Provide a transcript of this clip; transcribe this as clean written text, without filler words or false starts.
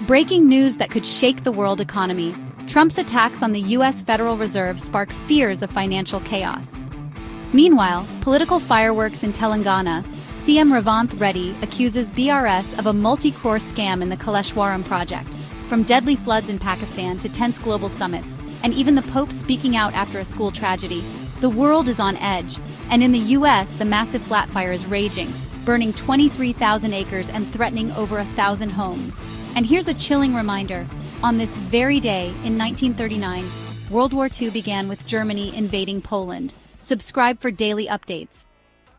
Breaking news that could shake the world economy. Trump's attacks on the U.S. Federal Reserve spark fears of financial chaos. Meanwhile, political fireworks in Telangana. CM Revanth Reddy accuses BRS of a multi-crore scam in the Kaleshwaram project. From deadly floods in Pakistan to tense global summits, and even the Pope speaking out after a school tragedy, the world is on edge. And in the U.S., the massive flat fire is raging, burning 23,000 acres and threatening over 1,000 homes. And here's a chilling reminder. On this very day, in 1939, World War II began with Germany invading Poland. Subscribe for daily updates.